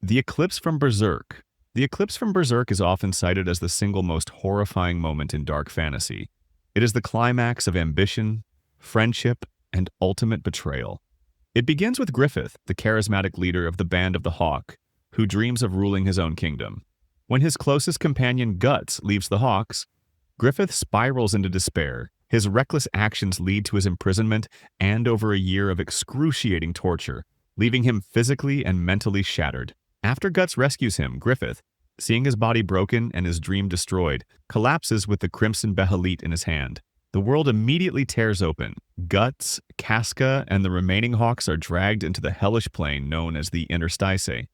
The Eclipse from Berserk. The Eclipse from Berserk is often cited as the single most horrifying moment in dark fantasy. It is the climax of ambition, friendship, and ultimate betrayal. It begins with Griffith, the charismatic leader of the Band of the Hawk, who dreams of ruling his own kingdom. When his closest companion Guts leaves the Hawks, Griffith spirals into despair. His reckless actions lead to his imprisonment and over a year of excruciating torture, leaving him physically and mentally shattered. After Guts rescues him, Griffith, seeing his body broken and his dream destroyed, collapses with the Crimson Behalit in his hand. The world immediately tears open. Guts, Casca, and the remaining Hawks are dragged into the hellish plane known as the Interstice.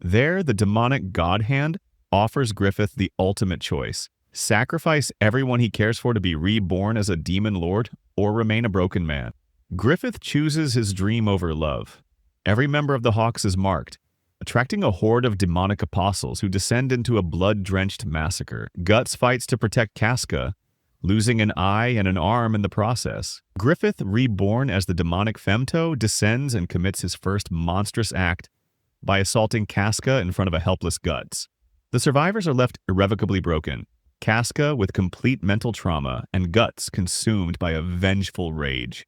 There, the demonic God Hand offers Griffith the ultimate choice: sacrifice everyone he cares for to be reborn as a demon lord, or remain a broken man. Griffith chooses his dream over love. Every member of the Hawks is marked, attracting a horde of demonic apostles who descend into a blood-drenched massacre. Guts fights to protect Casca, losing an eye and an arm in the process. Griffith, reborn as the demonic Femto, descends and commits his first monstrous act by assaulting Casca in front of a helpless Guts. The survivors are left irrevocably broken, Casca with complete mental trauma, and Guts consumed by a vengeful rage.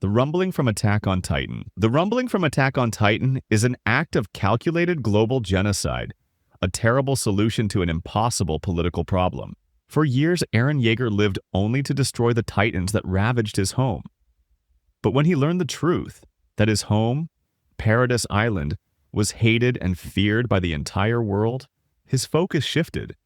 The Rumbling from Attack on Titan. The Rumbling from Attack on Titan is an act of calculated global genocide, a terrible solution to an impossible political problem. For years, Eren Yeager lived only to destroy the Titans that ravaged his home. But when he learned the truth, that his home, Paradise Island, was hated and feared by the entire world, his focus shifted.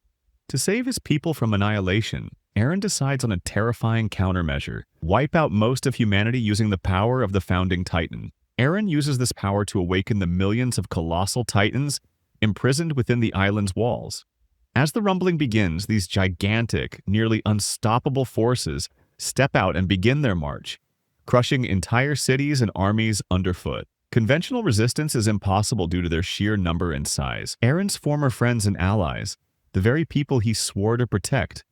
To save his people from annihilation, Eren decides on a terrifying countermeasure: wipe out most of humanity using the power of the founding Titan. Eren uses this power to awaken the millions of colossal Titans imprisoned within the island's walls. As the rumbling begins, these gigantic, nearly unstoppable forces step out and begin their march, crushing entire cities and armies underfoot. Conventional resistance is impossible due to their sheer number and size. Eren's former friends and allies, the very people he swore to protect,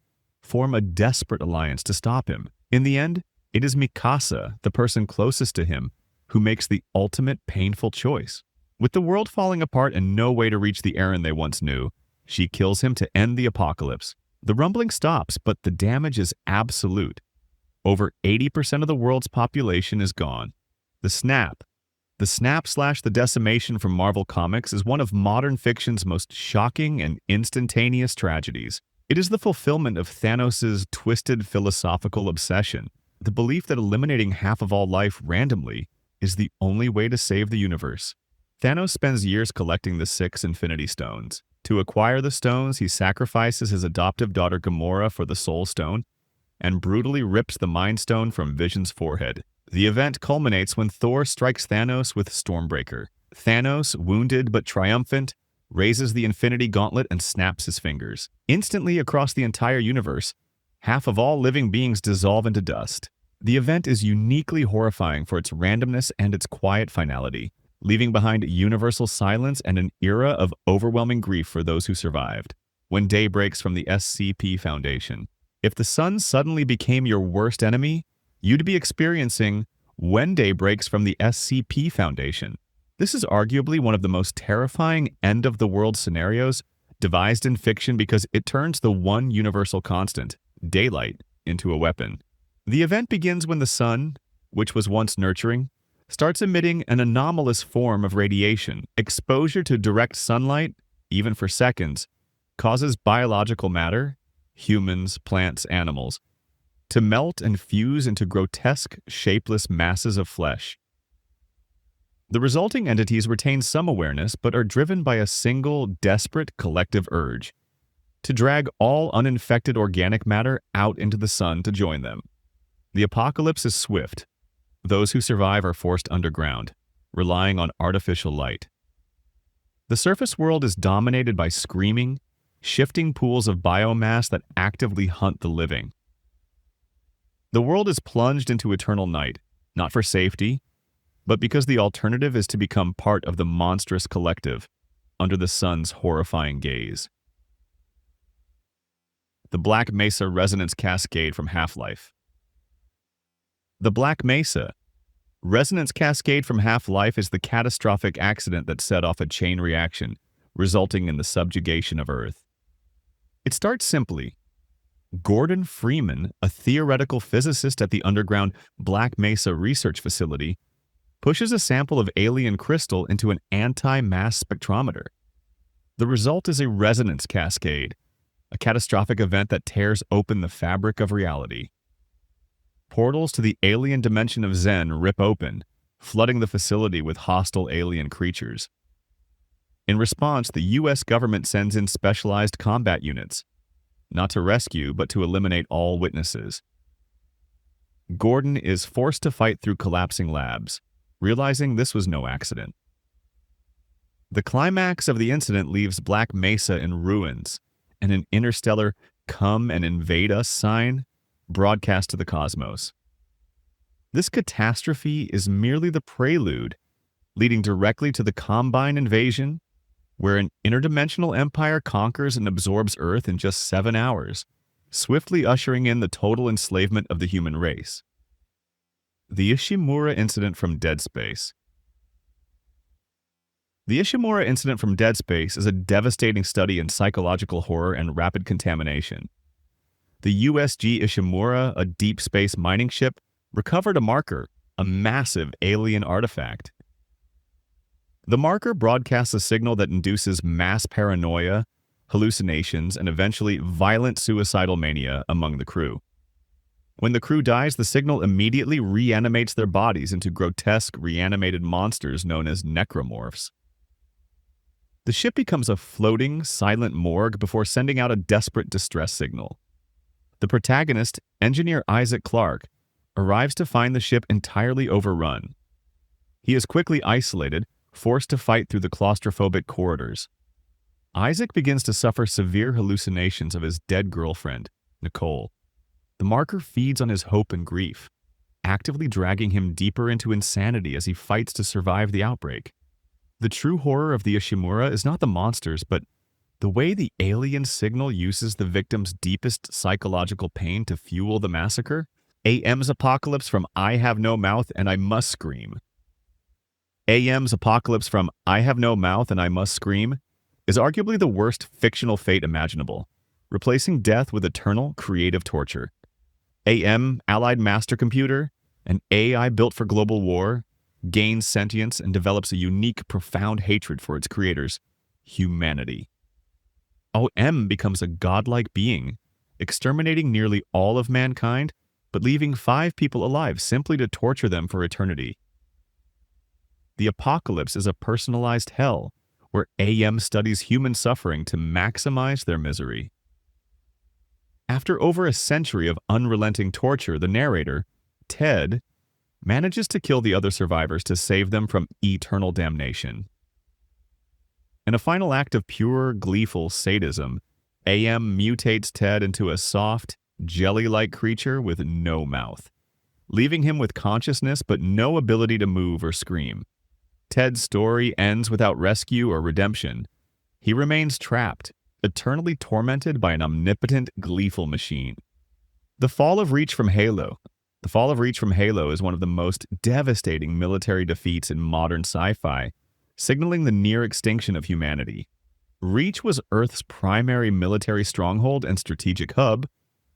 form a desperate alliance to stop him. In the end, it is Mikasa, the person closest to him, who makes the ultimate painful choice. With the world falling apart and no way to reach the Eren they once knew, she kills him to end the apocalypse. The rumbling stops, but the damage is absolute. Over 80% of the world's population is gone. The snap / the decimation from Marvel Comics is one of modern fiction's most shocking and instantaneous tragedies. It is the fulfillment of Thanos' twisted philosophical obsession, the belief that eliminating half of all life randomly is the only way to save the universe. Thanos spends years collecting the 6 Infinity Stones. To acquire the stones, he sacrifices his adoptive daughter Gamora for the Soul Stone and brutally rips the Mind Stone from Vision's forehead. The event culminates when Thor strikes Thanos with Stormbreaker. Thanos, wounded but triumphant, raises the Infinity Gauntlet and snaps his fingers. Instantly across the entire universe, half of all living beings dissolve into dust. The event is uniquely horrifying for its randomness and its quiet finality, leaving behind universal silence and an era of overwhelming grief for those who survived. When day breaks from the SCP Foundation. If the sun suddenly became your worst enemy, you'd be experiencing When Day Breaks from the SCP Foundation. This is arguably one of the most terrifying end-of-the-world scenarios devised in fiction because it turns the one universal constant, daylight, into a weapon. The event begins when the sun, which was once nurturing, starts emitting an anomalous form of radiation. Exposure to direct sunlight, even for seconds, causes biological matter, humans, plants, animals, to melt and fuse into grotesque, shapeless masses of flesh. The resulting entities retain some awareness but are driven by a single, desperate collective urge to drag all uninfected organic matter out into the sun to join them. The apocalypse is swift. Those who survive are forced underground, relying on artificial light. The surface world is dominated by screaming, shifting pools of biomass that actively hunt the living. The world is plunged into eternal night, not for safety, but because the alternative is to become part of the monstrous collective under the sun's horrifying gaze. The Black Mesa Resonance Cascade from Half-Life. The Black Mesa Resonance Cascade from Half-Life is the catastrophic accident that set off a chain reaction, resulting in the subjugation of Earth. It starts simply. Gordon Freeman, a theoretical physicist at the underground Black Mesa research facility, pushes a sample of alien crystal into an anti-mass spectrometer. The result is a resonance cascade, a catastrophic event that tears open the fabric of reality. Portals to the alien dimension of Zen rip open, flooding the facility with hostile alien creatures. In response, the U.S. government sends in specialized combat units, not to rescue, but to eliminate all witnesses. Gordon is forced to fight through collapsing labs, realizing this was no accident. The climax of the incident leaves Black Mesa in ruins, and an interstellar "come and invade us" sign broadcast to the cosmos. This catastrophe is merely the prelude, leading directly to the Combine invasion, where an interdimensional empire conquers and absorbs Earth in just 7 hours, swiftly ushering in the total enslavement of the human race. The Ishimura incident from Dead Space. The Ishimura incident from Dead Space is a devastating study in psychological horror and rapid contamination. The USG Ishimura, a deep space mining ship, recovered a marker, a massive alien artifact. The marker broadcasts a signal that induces mass paranoia, hallucinations, and eventually violent suicidal mania among the crew. When the crew dies, the signal immediately reanimates their bodies into grotesque reanimated monsters known as necromorphs. The ship becomes a floating, silent morgue before sending out a desperate distress signal. The protagonist, Engineer Isaac Clarke, arrives to find the ship entirely overrun. He is quickly isolated, forced to fight through the claustrophobic corridors. Isaac begins to suffer severe hallucinations of his dead girlfriend, Nicole. The marker feeds on his hope and grief, actively dragging him deeper into insanity as he fights to survive the outbreak. The true horror of the Ishimura is not the monsters, but the way the alien signal uses the victim's deepest psychological pain to fuel the massacre. AM's apocalypse from "I Have No Mouth and I Must Scream." AM's apocalypse from "I Have No Mouth and I Must Scream" is arguably the worst fictional fate imaginable, replacing death with eternal creative torture. AM, Allied Master Computer, an AI built for global war, gains sentience and develops a unique, profound hatred for its creators, humanity. OM becomes a godlike being, exterminating nearly all of mankind, but leaving 5 people alive simply to torture them for eternity. The apocalypse is a personalized hell, where AM studies human suffering to maximize their misery. After over a century of unrelenting torture, the narrator, Ted, manages to kill the other survivors to save them from eternal damnation. In a final act of pure, gleeful sadism, AM mutates Ted into a soft, jelly-like creature with no mouth, leaving him with consciousness but no ability to move or scream. Ted's story ends without rescue or redemption. He remains trapped, eternally tormented by an omnipotent, gleeful machine. The Fall of Reach from Halo. The Fall of Reach from Halo is one of the most devastating military defeats in modern sci-fi, signaling the near extinction of humanity. Reach was Earth's primary military stronghold and strategic hub,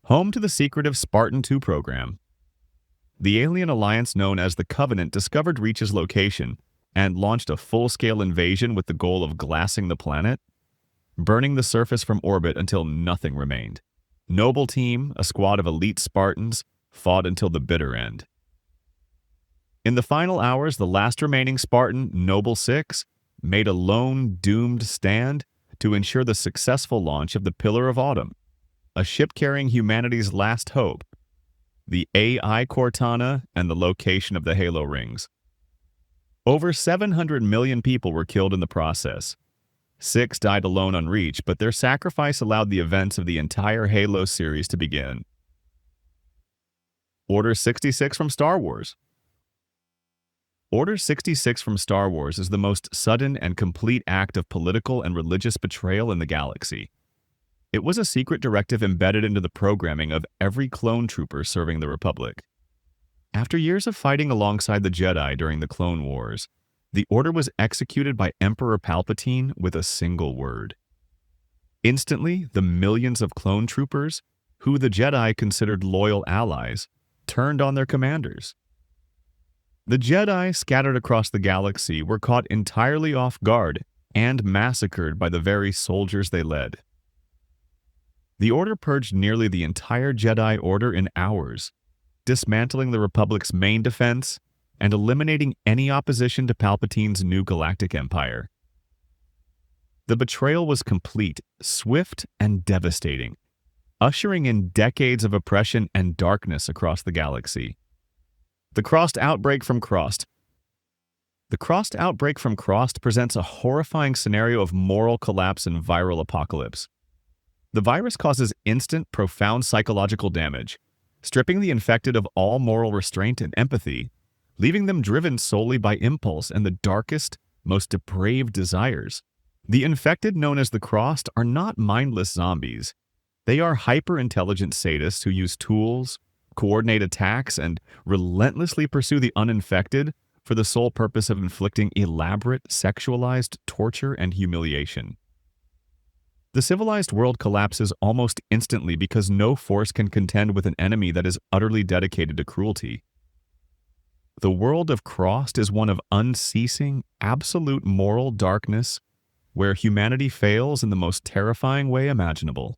home to the secretive Spartan II program. The alien alliance known as the Covenant discovered Reach's location and launched a full-scale invasion with the goal of glassing the planet, burning the surface from orbit until nothing remained. Noble Team, a squad of elite Spartans, fought until the bitter end. In the final hours, the last remaining Spartan, Noble 6, made a lone, doomed stand to ensure the successful launch of the Pillar of Autumn, a ship carrying humanity's last hope, the AI Cortana, and the location of the Halo rings. Over 700 million people were killed in the process. 6 died alone on Reach, but their sacrifice allowed the events of the entire Halo series to begin. Order 66 from Star Wars. Order 66 from Star Wars is the most sudden and complete act of political and religious betrayal in the galaxy. It was a secret directive embedded into the programming of every clone trooper serving the Republic. After years of fighting alongside the Jedi during the Clone Wars, The order was executed by Emperor Palpatine with a single word. Instantly, the millions of clone troopers, who the Jedi considered loyal allies, turned on their commanders. The Jedi scattered across the galaxy were caught entirely off guard and massacred by the very soldiers they led. The Order purged nearly the entire Jedi Order in hours, dismantling the Republic's main defense and eliminating any opposition to Palpatine's new galactic empire. The betrayal was complete, swift, and devastating, ushering in decades of oppression and darkness across the galaxy. The Crossed Outbreak from Crossed. The Crossed Outbreak from Crossed presents a horrifying scenario of moral collapse and viral apocalypse. The virus causes instant, profound psychological damage, stripping the infected of all moral restraint and empathy, leaving them driven solely by impulse and the darkest, most depraved desires. The infected, known as the Crossed, are not mindless zombies. They are hyper-intelligent sadists who use tools, coordinate attacks, and relentlessly pursue the uninfected for the sole purpose of inflicting elaborate, sexualized torture and humiliation. The civilized world collapses almost instantly because no force can contend with an enemy that is utterly dedicated to cruelty. The world of Crossed is one of unceasing, absolute moral darkness where humanity fails in the most terrifying way imaginable.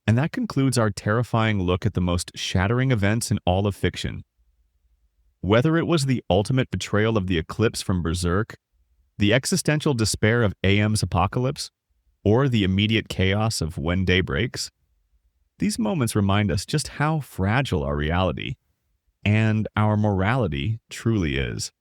And that concludes our terrifying look at the most shattering events in all of fiction. Whether it was the ultimate betrayal of the Eclipse from Berserk, the existential despair of AM's apocalypse, or the immediate chaos of When Day Breaks, these moments remind us just how fragile our reality and our morality truly is.